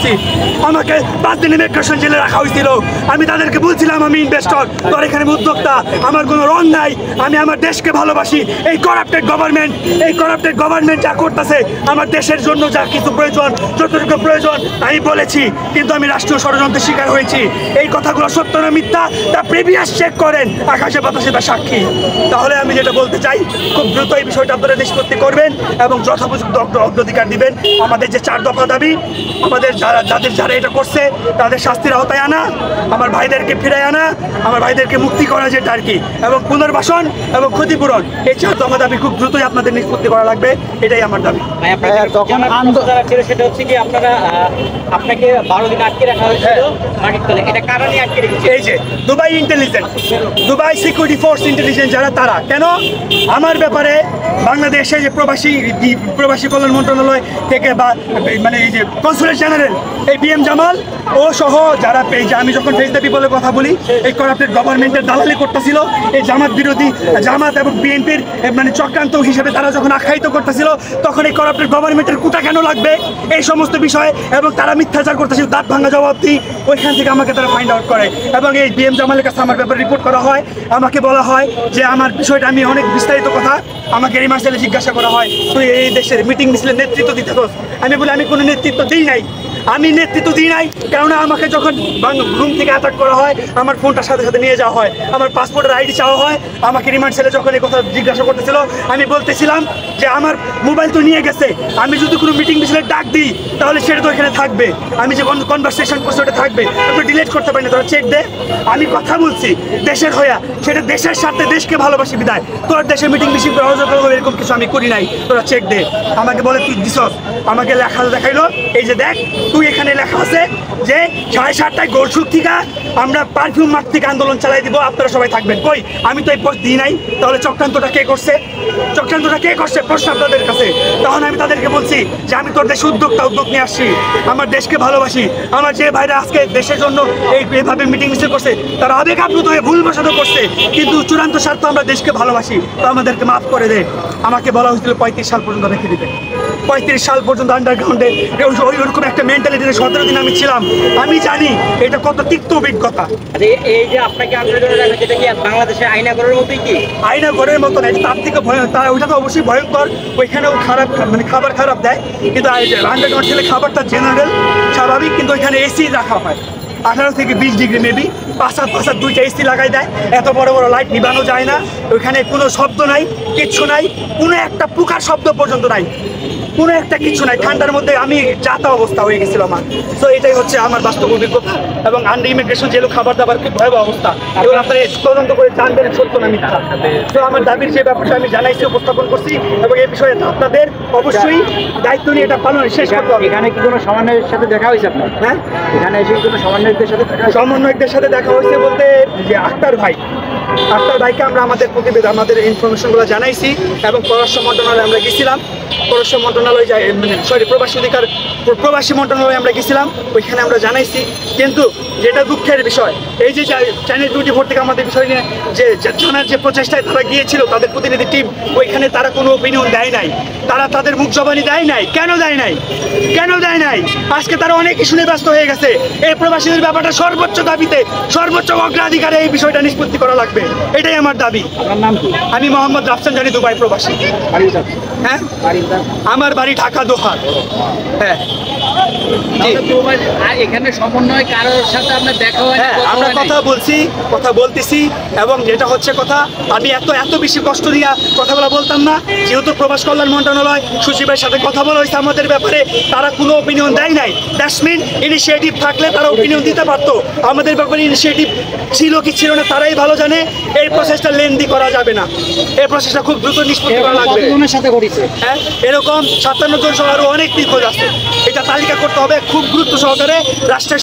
করছি। আমাকে 5 দিন ইমিগ্রেশন জেলে রাখা হয়েছিল। আমি তাদেরকে বলছিলাম আমি ইনভেস্টর, তোর এখানে উদ্যোক্তা, আমার কোনো রং নাই, আমি আমার দেশকে ভালোবাসি। এই করাপ্টেড গভর্নমেন্ট যা করতেছে আমার দেশের জন্য যা কিছু প্রয়োজন, যতটুকু প্রয়োজন আমি বলেছি, কিন্তু আমি রাষ্ট্রীয় ষড়যন্ত্রের শিকার হয়েছি। এই কথাগুলো সত্য না মিথ্যা তা প্রিভিয়াস চেক করেন, আকাশে বাতাসে তা সাক্ষী। তাহলে আমি যেটা বলতে চাই, খুব দ্রুত এই বিষয়টা আপনারা নিষ্পত্তি করবেন এবং যথোপযুক্ত অগ্রাধিকার দিবেন। আমাদের যে 4 দফা দাবি, আমাদের যারা এটা করছে তাদের শাস্তির আওতায় আনা, আমার ভাইদেরকে ফিরে আনা, আমার ভাইদেরকে মুক্তি করা যেটা আর কি, এবং পুনর্বাসন এবং ক্ষতিপূরণ, এই 4 দফা দাবি খুব দ্রুতই আপনাদের নিষ্পত্তি করা লাগবে। এটাই আমার দাবি। তখন আন্দোলন ছিল সেটা হচ্ছে কি আপনাকে 12 দিন আটকে রাখা হয়েছিল মাটির তলে, এটা কারণে আটকে রেখেছে এই যে Dubai intelligence, Dubai security force intelligence যারা, তারা কেন আমার ব্যাপারে বাংলাদেশে যে প্রবাসী কল্যাণ মন্ত্রণালয় থেকে বা মানে এই যে কনসুলেট জেনারেল এই BM জামাল ও সহ যারা আমি যখন ফেস দ্য পিপলের কথা বলি, এই করাপ্টেড গভর্নমেন্টের দালালি করতেছিল, এই জামাত বিরোধী জামাত এবং বিএনপির মানে চক্রান্ত হিসেবে তারা যখন আখ্যায়িত করতেছিল, তখন এই করাপ্টেড গভর্নমেন্টের কুটা কেন লাগবে এই সমস্ত বিষয়, এবং তারা মিথ্যাচার করতেছিল, দাঁত ভাঙা জবাব দিই, ওইখান থেকে আমাকে তারা ফাইন্ড আউট করে এবং এই BM জামালের কাছে আমার ব্যাপারে রিপোর্ট করা হয়। আমাকে বলা হয় যে আমার বিষয়টা, আমি অনেক বিস্তারিত কথা আমাকে রিমার্সেলে জিজ্ঞাসা করা হয়, তুই এই দেশের মিটিং মিছিলের নেতৃত্ব দিতে পারস? আমি বলি আমি কোনো নেতৃত্ব দিই নাই, কেননা আমাকে যখন রুম থেকে অ্যাটাক করা হয়, আমার ফোনটার সাথে সাথে নিয়ে যাওয়া হয়, আমার পাসপোর্টের ID চাওয়া হয়। আমাকে রিমান্ড সেলে যখন এই কথা জিজ্ঞাসা করতেছিল, আমি বলতেছিলাম যে আমার মোবাইল তো নিয়ে গেছে, আমি যদি কোনো মিটিং মিছিলের ডাক দিই তাহলে সেটা তো এখানে থাকবে, আমি যে কনভারসেশন করছি ওটা থাকবে, আপনি ডিলিট করতে পারি না, তোরা চেক দে। আমি কথা বলছি দেশের হইয়া, সেটা দেশের সাথে, দেশকে ভালোবাসি বিদায় তোর দেশের মিটিং মিছিল করে অযোগ্য এরকম কিছু আমি করি নাই, তোরা চেক দে। আমাকে বলে তুই দিছস, আমাকে লেখা দেখাইলো, এই যে দেখ তুই এখানে লেখা আছে যে 7:30টায় গোলসুক থেকে আমরা পারফিউম মার্ট থেকে আন্দোলন চালাই দিব, আপনারা সবাই থাকবেন। কই আমি তো এই পোস্ট দিই নাই, তাহলে চক্রান্তটা কে করছে প্রশ্ন আপনাদের কাছে। তখন আমি তাদেরকে বলছি যে আমি তোর দেশে উদ্যোগ নিয়ে আসছি, আমার দেশকে ভালোবাসি, আমার যে ভাইরা আজকে দেশের জন্য এইভাবে মিটিং মিছিল করছে তারা আবেগ আপ্লুত হয়ে ভুলবশত করছে, কিন্তু চূড়ান্ত স্বার্থ আমরা দেশকে ভালোবাসি, তো আমাদেরকে মাফ করে দে। আমাকে বলা হয়েছিল 35 সাল পর্যন্ত রেখে দিতে, 35 সাল পর্যন্ত আন্ডারগ্রাউন্ডে ওইরকম একটা মেন্টালিটিতে 17 দিন আমি ছিলাম। আমি জানি এটা কত তিক্ত অভিজ্ঞতা। এই যে আপনাকে আন্দোলনে রাখা, যেটা কি বাংলাদেশে আয়নাঘরের মতোই কি? আয়নাঘরের মতো না, তার থেকে ভয়ঙ্কর, ওইটা তো অবশ্যই ভয়ঙ্কর। ওইখানেও খারাপ মানে খাবার খারাপ দেয়, কিন্তু আন্ডারগ্রাউন্ড ছেলে খাবারটা জেনারেল স্বাভাবিক, কিন্তু ওইখানে AC রাখা হয় 18 থেকে 20 ডিগ্রি মেবি, 5-7 2টা AC লাগাই দেয়, এত বড় বড় লাইট নিবানো যায় না, ওইখানে কোনো শব্দ নাই, কিচ্ছু নাই, কোনো একটা পোকার শব্দ পর্যন্ত নাই, কোনো একটা কিছু নাই। ঠান্ডার মধ্যে আমি যাতা অবস্থা হয়ে গেছিল আমার। তো এটাই হচ্ছে আমার বাস্তব অভিজ্ঞতা, এবং আন্ডার ইমিগ্রেশন জেলও খাবার দাবার খুব ভয়াবহ অবস্থা, এবং আপনারা তদন্ত করে জানবেন সত্য না মিথ্যা। তো আমার দাবির যে ব্যাপারটা আমি জানাইছি, উপস্থাপন করছি, এবং এই বিষয়ে আপনাদের অবশ্যই দায়িত্ব নিয়ে এটা পালন শেষ করতে হবে। এখানে কি কোনো সমন্বয়ের সাথে দেখা হয়েছে আপনার? হ্যাঁ, এখানে এসে কোনো সমন্বয়কদের সাথে দেখা হয়েছে বলতে যে আক্তার ভাইকে আমরা আমাদের প্রতিবেদন, আমাদের ইনফরমেশনগুলো জানাইছি, এবং পররাষ্ট্র মন্ত্রণালয়ে আমরা গেছিলাম, পররাষ্ট্র মন্ত্রণালয় প্রবাসী মন্ত্রণালয়ে আমরা গেছিলাম, ওইখানে আমরা জানাইছি। কিন্তু যেটা দুঃখের বিষয়, এই যে চ্যানেল 24 থেকে আমাদের বিষয় নিয়ে যে জানার যে প্রচেষ্টায় তারা গিয়েছিল, তাদের প্রতিনিধি টিম, ওইখানে তারা কোনো অপিনিয়ন দেয় নাই, তারা তাদের মুখ জবানি দেয় নাই। কেন দেয় নাই? আজকে তারা অনেক ইস্যু নিয়ে ব্যস্ত হয়ে গেছে। এই প্রবাসীদের ব্যাপারটা সর্বোচ্চ দাবিতে, সর্বোচ্চ অগ্রাধিকারে এই বিষয়টা নিষ্পত্তি করা লাগবে, এটাই আমার দাবি। আপনার নাম কি? আমি মোহাম্মদ রাফসান জানি, দুবাই প্রবাসী। হ্যাঁ, আমার বাড়ি ঢাকা দোহার। হ্যাঁ, এখানে সমন্বয় কারোর সাথে আপনার দেখা হয়? হ্যাঁ, আমরা কথা বলতেছি, এবং যেটা হচ্ছে কথা, আমি এত বেশি কষ্ট দিয়ে কথাগুলো বলতাম না, যেহেতু প্রবাস কল্যাণ মন্ত্রণালয় সচিবের সাথে কথা বলা হয়েছে আমাদের ব্যাপারে, তারা কোনো অপিনিয়ন দেয় নাই। দ্যাটস মিন ইনিশিয়েটিভ থাকলে তারা অপিনিয়ন দিতে পারতো, আমাদের ব্যাপারে ইনিশিয়েটিভ ছিল কি ছিল না তারাই ভালো জানে। এই প্রসেসটা লেন্দি করা যাবে না, এই প্রসেসটা খুব দ্রুত নিষ্পত্তি করা লাগবে। হ্যাঁ, এরকম 57 জন সহ আরো অনেক নিখোঁজ আছে, এটা তালিকা করতে হবে খুব গুরুত্ব সহকারে। রাষ্ট্রের